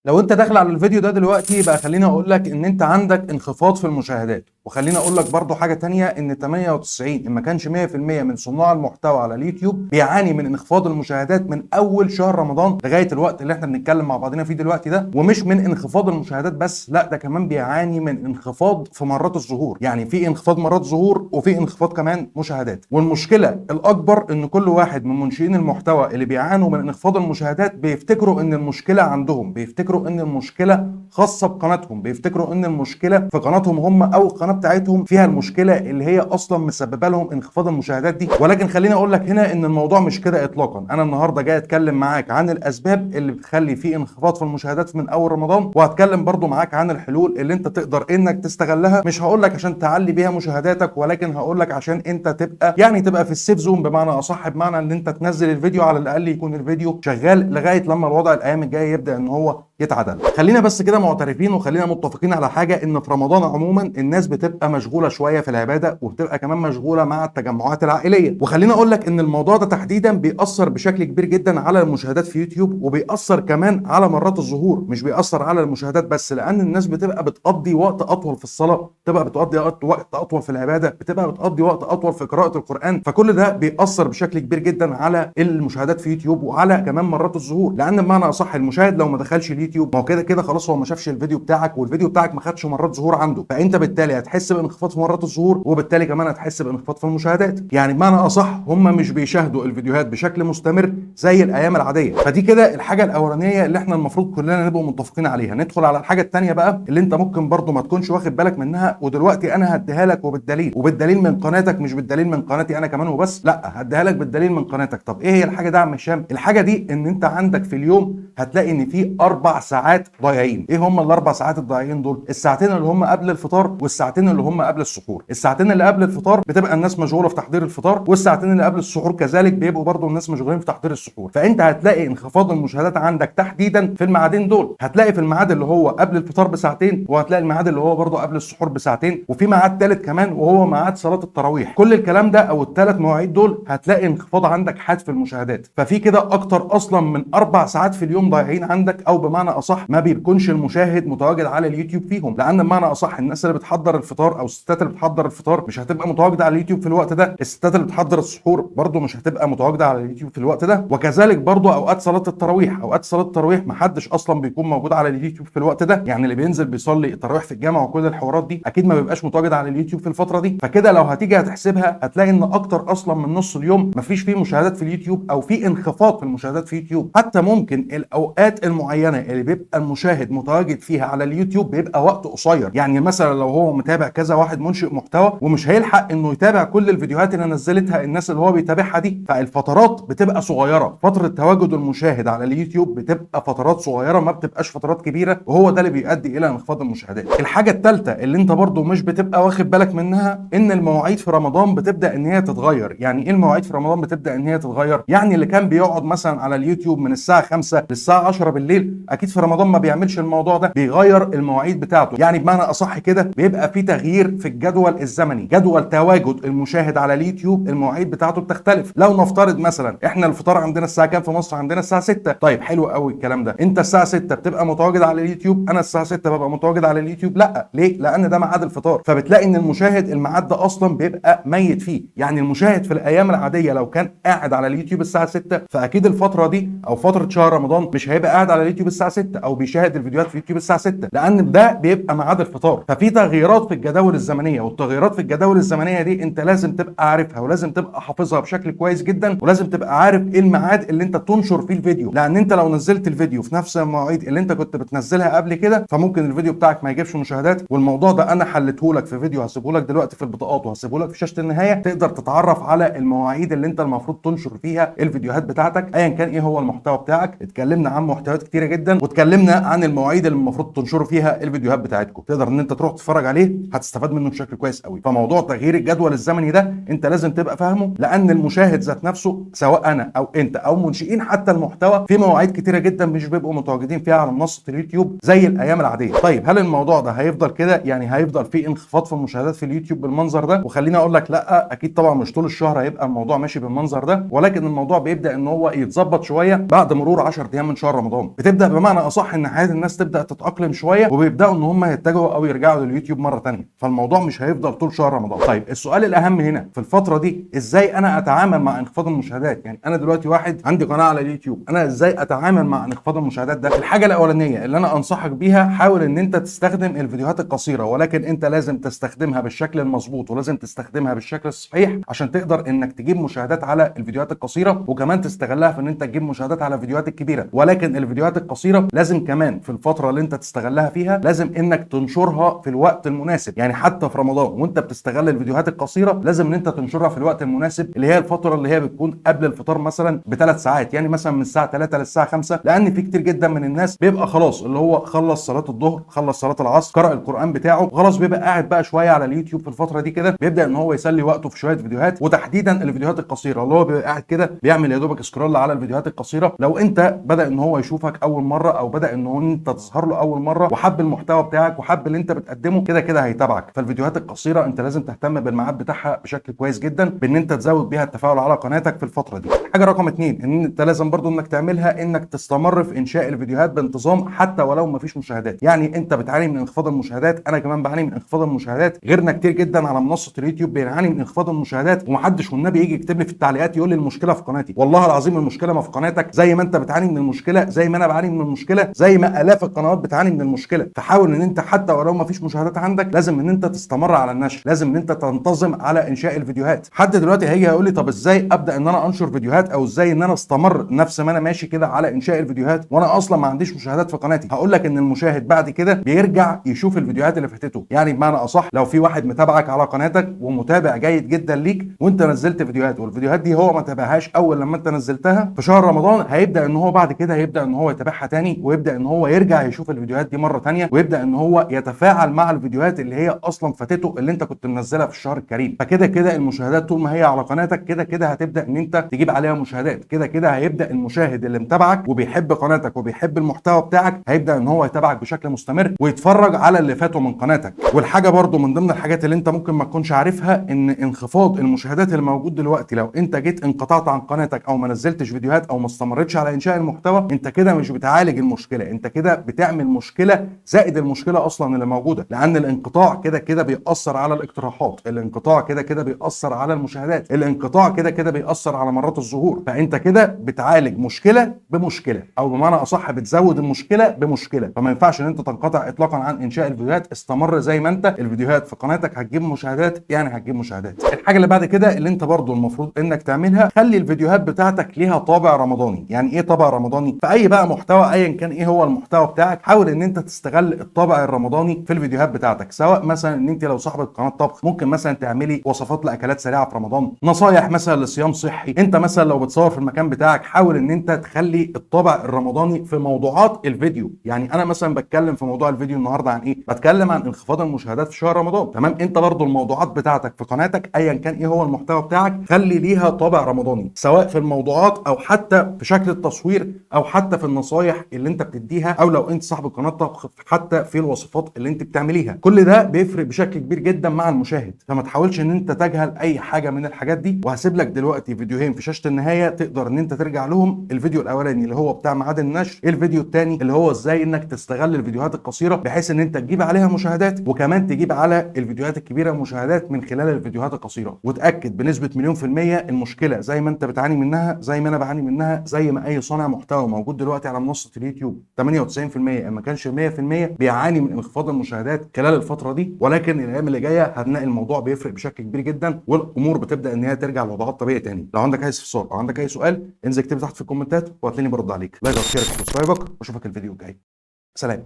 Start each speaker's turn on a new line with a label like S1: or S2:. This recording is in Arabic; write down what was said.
S1: لو انت داخل على الفيديو ده دلوقتي بقى خليني اقول لك ان انت عندك انخفاض في المشاهدات، وخليني اقول لك برضو حاجه تانية ان 98 ان ما كانش 100% من صناع المحتوى على اليوتيوب بيعاني من انخفاض المشاهدات من اول شهر رمضان لغايه الوقت اللي احنا بنتكلم مع بعضنا فيه دلوقتي ده. ومش من انخفاض المشاهدات بس، لا ده كمان بيعاني من انخفاض في مرات الظهور، يعني في انخفاض مرات ظهور وفي انخفاض كمان مشاهدات. والمشكله الاكبر ان كل واحد من منشئين المحتوى اللي بيعانوا من انخفاض المشاهدات بيفتكروا ان المشكله عندهم، بيفتكروا ان المشكله خاصه بقناتهم، بيفتكروا ان المشكله في قناتهم هم او القناه بتاعتهم فيها المشكله اللي هي اصلا مسببه لهم انخفاض المشاهدات دي. ولكن خليني اقول لك هنا ان الموضوع مش كده اطلاقا. انا النهارده جاي اتكلم معاك عن الاسباب اللي بتخلي في انخفاض في المشاهدات من اول رمضان، وهتكلم برضو معاك عن الحلول اللي انت تقدر انك تستغلها. مش هقول لك عشان تعلي بيها مشاهداتك، ولكن هقول لك عشان انت تبقى في السيف زون، بمعنى اصح بمعنى ان انت تنزل الفيديو على الاقل يكون الفيديو شغال لغايه لما الوضع الايام الجايه يبدا ان هو يتعدل. خلينا بس كده معترفين وخلينا متفقين على حاجه، ان في رمضان عموما الناس بتبقى مشغوله شويه في العباده، وبتبقى كمان مشغوله مع التجمعات العائليه. وخلينا اقول لك ان الموضوع ده تحديدا بيأثر بشكل كبير جدا على المشاهدات في يوتيوب، وبيأثر كمان على مرات الظهور. مش بيأثر على المشاهدات بس، لان الناس بتبقى بتقضي وقت اطول في الصلاه، بتبقى بتقضي وقت اطول في العباده، بتبقى بتقضي وقت اطول في قراءه القران. فكل ده بيأثر بشكل كبير جدا على المشاهدات في يوتيوب وعلى كمان مرات الظهور. لان بمعنى اصح المشاهد لو ما دخلش اليوتيوب، ما هو كده كده خلاص هو ما شافش الفيديو بتاعك، والفيديو بتاعك ما خدش مرات ظهور عنده، فانت بالتالي هتحس بانخفاض في مرات الظهور، وبالتالي كمان هتحس بانخفاض في المشاهدات. يعني بمعنى اصح هم مش بيشاهدوا الفيديوهات بشكل مستمر زي الايام العاديه. فدي كده الحاجه الاولانيه اللي احنا المفروض كلنا نبقى متفقين عليها. ندخل على الحاجه الثانيه بقى اللي انت ممكن برضو ما تكونش واخد بالك منها، ودلوقتي انا هديها لك وبالدليل من قناتك، مش بالدليل من قناتي انا كمان وبس، لا هديها لك بالدليل من قناتك. طب ايه هي الحاجه دي يا عم هشام؟ الحاجه دي ان انت عندك في اليوم هتلاقي ان في 4 ساعات ضايعين. ايه هم الاربع ساعات الضايعين دول؟ الساعتين اللي هم قبل الفطار، والساعتين اللي هم قبل السحور. الساعتين اللي قبل الفطار بتبقى الناس مشغوله في تحضير الفطار، والساعتين اللي قبل السحور كذلك بيبقوا برضو الناس مشغولين في تحضير السحور. فانت هتلاقي انخفاض المشاهدات عندك تحديدا في الميعادين دول. هتلاقي في الميعاد اللي هو قبل الفطار بساعتين، وهتلاقي الميعاد اللي هو برضو قبل السحور بساعتين، وفي ميعاد ثالث كمان وهو ميعاد صلاه التراويح. كل الكلام ده او الثلاث مواعيد دول هتلاقي انخفاض عندك حاد في المشاهدات. ففي كده اكتر اصلا من 4 ساعات في اليوم ضايعين عندك، او بمعنى اصح ما بيكونش المشاهد متواجد على اليوتيوب فيهم. لان بمعنى اصح الناس اللي بتحضر الفطار او الستات اللي بتحضر الفطار مش هتبقى متواجده على اليوتيوب في الوقت ده، الستات اللي بتحضر السحور برضو مش هتبقى متواجده على اليوتيوب في الوقت ده، وكذلك برضو اوقات صلاه التراويح. اوقات صلاه التراويح محدش اصلا بيكون موجود على اليوتيوب في الوقت ده، يعني اللي بينزل بيصلي التراويح في الجامع وكل الحوارات دي اكيد ما بيبقاش متواجد على اليوتيوب في الفتره دي. فكده لو هتيجي هتحسبها هتلاقي ان اكتر اصلا من نص اليوم مفيش فيه مشاهدات في اليوتيوب، او في انخفاض في المشاهدات في اليوتيوب. حتى ممكن الاوقات المعينه اللي بيبقى المشاهد متواجد فيها على اليوتيوب بيبقى وقت قصير. يعني مثلا لو هو متابع كذا واحد منشئ محتوى ومش هيلحق انه يتابع كل الفيديوهات اللي نزلتها الناس اللي هو بيتابعها دي، فالفترات بتبقى صغيره. فتره تواجد المشاهد على اليوتيوب بتبقى فترات صغيره، ما بتبقاش فترات كبيره، وهو ده اللي بيؤدي الى انخفاض المشاهدات. الحاجه الثالثه اللي انت برضو مش بتبقى واخد بالك منها، ان المواعيد في رمضان بتبدا ان هي تتغير. يعني ايه المواعيد في رمضان بتبدا ان هي تتغير؟ يعني اللي كان بيقعد مثلا على اليوتيوب من الساعه 5 للساعه 10 بالليل، اكيد في رمضان ما بيعملش الموضوع ده، بيغير المواعيد بتاعته. يعني بمعنى اصح كده بيبقى في تغيير في الجدول الزمني، جدول تواجد المشاهد على اليوتيوب المواعيد بتاعته بتختلف. لو نفترض مثلا احنا الفطار عندنا الساعه كام في مصر؟ عندنا الساعه 6. طيب حلو قوي الكلام ده، انت الساعه 6 بتبقى متواجد على اليوتيوب، انا الساعه 6 ببقى متواجد على اليوتيوب. لا ليه؟ لان ده ميعاد الفطار. فبتلاقي ان المشاهد الميعاد ده اصلا بيبقى ميت فيه. يعني المشاهد في الايام العاديه لو كان قاعد على اليوتيوب الساعه 6، فاكيد الفتره دي او فتره شهر رمضان مش هيبقى قاعد على اليوتيوب الساعه 6 او بيشاهد الفيديوهات في اليوتيوب الساعه 6، لان ده بيبقى ميعاد الفطار. ففي تغييرات في الجداول الزمنيه، والتغييرات في الجداول الزمنيه دي انت لازم تبقى عارفها، ولازم تبقى حافظها بشكل كويس جدا، ولازم تبقى عارف ايه الميعاد اللي انت تنشر فيه الفيديو. لان انت لو نزلت الفيديو في نفس المواعيد اللي انت كنت بتنزلها قبل كده، فممكن الفيديو بتاعك ما يجيبش مشاهدات. والموضوع ده انا حلته لك في فيديو هسيبه لك دلوقتي في البطاقات، وهسيبه لك في شاشه النهايه، تقدر تتعرف على المواعيد اللي انت المفروض تنشر فيها الفيديوهات بتاعتك ايا كان ايه هو المحتوى بتاعك. اتكلمنا عن محتويات كتيره جدا، واتكلمنا عن المواعيد اللي المفروض تنشروا فيها الفيديوهات بتاعتكم. تقدر ان انت تروح تتفرج عليه، هتستفاد منه بشكل كويس قوي. فموضوع تغيير الجدول الزمني ده انت لازم تبقى فاهمه، لان المشاهد ذات نفسه سواء انا او انت او منشئين حتى المحتوى في مواعيد كتيره جدا مش بيبقوا متواجدين فيها على منصه اليوتيوب زي الايام العاديه. طيب هل الموضوع ده هيفضل كده؟ يعني هيفضل في انخفاض في المشاهدات في اليوتيوب بالمنظر ده؟ وخليني اقول لك لا، اكيد طبعا مش طول الشهر هيبقى الموضوع ماشي بالمنظر ده، ولكن الموضوع بيبدا ان هو يتظبط شويه بعد مرور 10 ايام من شهر رمضان. بتبدا بمعنى بمعنى اصح ان حياه الناس تبدا تتاقلم شويه وبيبداوا ان هم يتجهوا او يرجعوا لليوتيوب مره ثانيه، فالموضوع مش هيفضل طول شهر رمضان. طيب السؤال الاهم هنا في الفتره دي، ازاي انا اتعامل مع انخفاض المشاهدات؟ يعني انا دلوقتي واحد عندي قناه على اليوتيوب، انا ازاي اتعامل مع انخفاض المشاهدات ده؟ الحاجه الاولانيه اللي انا انصحك بيها، حاول ان انت تستخدم الفيديوهات القصيره، ولكن انت لازم تستخدمها بالشكل المظبوط ولازم تستخدمها بالشكل الصحيح عشان تقدر انك تجيب مشاهدات على الفيديوهات القصيره، وكمان تستغلها في ان انت تجيب مشاهدات على الفيديوهات الكبيره. ولكن الفيديوهات القصيره لازم كمان في الفتره اللي انت تستغلها فيها لازم انك تنشرها في الوقت المناسب. يعني حتى في رمضان وانت بتستغل الفيديوهات القصيره لازم ان انت تنشرها في الوقت المناسب، اللي هي الفتره اللي هي بتكون قبل الفطار مثلا ب3 ساعات، يعني مثلا من الساعه 3 للساعه 5، لان في كتير جدا من الناس بيبقى خلاص اللي هو خلص صلاه الظهر، خلص صلاه العصر، قرأ القران بتاعه، وخلاص بيبقى قاعد بقى شويه على اليوتيوب في الفتره دي كده، بيبدا ان هو يسلي وقته في شويه فيديوهات، وتحديدا الفيديوهات القصيره اللي هو بيبقى قاعد كده بيعمل يا دوبك سكرول على الفيديوهات القصيره. لو انت بدا ان هو يشوفك اول مره او بدا ان هو انت تظهر له اول مره وحب المحتوى بتاعك وحب اللي انت بتقدمه، كده كده هيتابعك. فالفيديوهات القصيره انت لازم تهتم بالميعاد بتاعها بشكل كويس جدا، بان انت تزود بيها التفاعل على قناتك في الفتره دي. حاجه رقم 2 ان انت لازم برضو انك تعملها، انك تستمر في انشاء الفيديوهات بانتظام حتى ولو ما فيش مشاهدات. يعني انت بتعاني من انخفاض المشاهدات، انا كمان بعاني من انخفاض المشاهدات، غيرنا كتير جدا على منصه اليوتيوب بيعاني من انخفاض المشاهدات، ومحدش والنبي يجي يكتب لي في التعليقات يقول لي المشكله في قناتي. والله العظيم المشكله ما في قناتك، زي ما انت بتعاني من المشكله، زي ما انا بعاني من المشكله، زي ما الاف القنوات بتعاني من المشكله. فحاول ان انت حتى ولو ما فيش مشاهدات عندك لازم ان انت تستمر على النشر، لازم ان انت تنتظم على انشاء الفيديوهات. حد دلوقتي هيجي هيقول لي طب ازاي ابدا ان انا انشر فيديوهات، او ازاي ان انا استمر نفس ما انا ماشي كده على انشاء الفيديوهات وانا اصلا ما عنديش مشاهدات في قناتي؟ هقول لك ان المشاهد بعد كده بيرجع يشوف الفيديوهات اللي فاتته. يعني بمعنى اصح لو في واحد متابعك على قناتك ومتابع جيد جدا ليك وانت نزلت فيديوهات، والفيديوهات دي هو ما تابعهاش اول لما انت نزلتها في شهر رمضان، هيبدا ان هو بعد كده هيبدا ان هو يتابعها تاني، ويبدا ان هو يرجع يشوف الفيديوهات دي مره تانيه، ويبدا ان هو يتفاعل مع الفيديوهات اللي هي اصلا فاتته اللي انت كنت منزلها في الشهر الكريم. فكده كده المشاهدات طول ما هي على قناتك كده كده هتبدا ان انت تجيب عليها مشاهدات، كده كده هيبدا المشاهد اللي متابعك وبيحب قناتك وبيحب المحتوى بتاعك هيبدا ان هو يتابعك بشكل مستمر ويتفرج على اللي فاته من قناتك. والحاجه برضو من ضمن الحاجات اللي انت ممكن ما تكونش عارفها، ان انخفاض المشاهدات اللي موجود دلوقتي لو انت جيت انقطعت عن قناتك او ما نزلتش فيديوهات او ما استمرتش على انشاء المحتوى، انت كده مش بتعالج المشكله، انت كده بتعمل مشكله زائد المشكله اصلا اللي موجوده. لان الانقطاع كده كده بيأثر على الاقتراحات، الانقطاع كده كده بيأثر على المشاهدات، الانقطاع كده كده بيأثر على مرات الظهور. فانت كده بتعالج مشكله بمشكله، او بمعنى اصح بتزود المشكله بمشكله. فما ينفعش ان انت تنقطع اطلاقا عن انشاء الفيديوهات، استمر زي ما انت، الفيديوهات في قناتك هتجيب مشاهدات، يعني هتجيب مشاهدات. الحاجه اللي بعد كده اللي انت برضو المفروض انك تعملها، خلي الفيديوهات بتاعتك ليها طابع رمضاني. يعني ايه طابع رمضاني؟ في اي بقى محتوى ايا كان ايه هو المحتوى بتاعك، حاول ان انت تستغل الطابع الرمضاني في الفيديوهات بتاعتك. سواء مثلا ان انت لو صاحبه قناه طبخ ممكن مثلا تعملي وصفات لاكلات سريعه في رمضان، نصايح مثلا لصيام صحي. انت مثلا لو بتصور في المكان بتاعك حاول ان انت تخلي الطابع الرمضاني في موضوعات الفيديو. يعني انا مثلا بتكلم في موضوع الفيديو النهارده عن ايه؟ بتكلم عن انخفاض المشاهدات في شهر رمضان، تمام؟ انت برضو الموضوعات بتاعتك في قناتك ايا كان ايه هو المحتوى بتاعك خلي ليها طابع رمضاني، سواء في الموضوعات او حتى في شكل التصوير او حتى في النصايح اللي انت بتديها، او لو انت صاحب قناه طبخ حتى في الوصفات اللي انت بتعمليها. كل ده بيفرق بشكل كبير جدا مع المشاهد، فما تحاولش ان انت تجهل اي حاجه من الحاجات دي. وهسيب لك دلوقتي فيديوهين في شاشه النهايه تقدر ان انت ترجع لهم. الفيديو الاولاني اللي هو بتاع ميعاد النشر، الفيديو الثاني اللي هو ازاي انك تستغل الفيديوهات القصيره بحيث ان انت تجيب عليها مشاهدات، وكمان تجيب على الفيديوهات الكبيره مشاهدات من خلال الفيديوهات القصيره. وتاكد بنسبه مليون في الميه المشكله زي ما انت بتعاني منها، زي ما انا بعاني منها، زي ما اي صانع محتوى موجود دلوقتي على منصه اليوتيوب 98% ما كانش 100% بيعاني من انخفاض المشاهدات خلال الفتره دي. ولكن الايام اللي جايه هنلاقي الموضوع بيفرق بشكل كبير جدا، والامور بتبدا ان هي ترجع لوضعها الطبيعي تاني. لو عندك اي استفسار او عندك اي سؤال انزل اكتب تحت في الكومنتات وهتلاقيني برد عليك. لايك وشير وسبسكرايبك واشوفك الفيديو الجاي. سلام.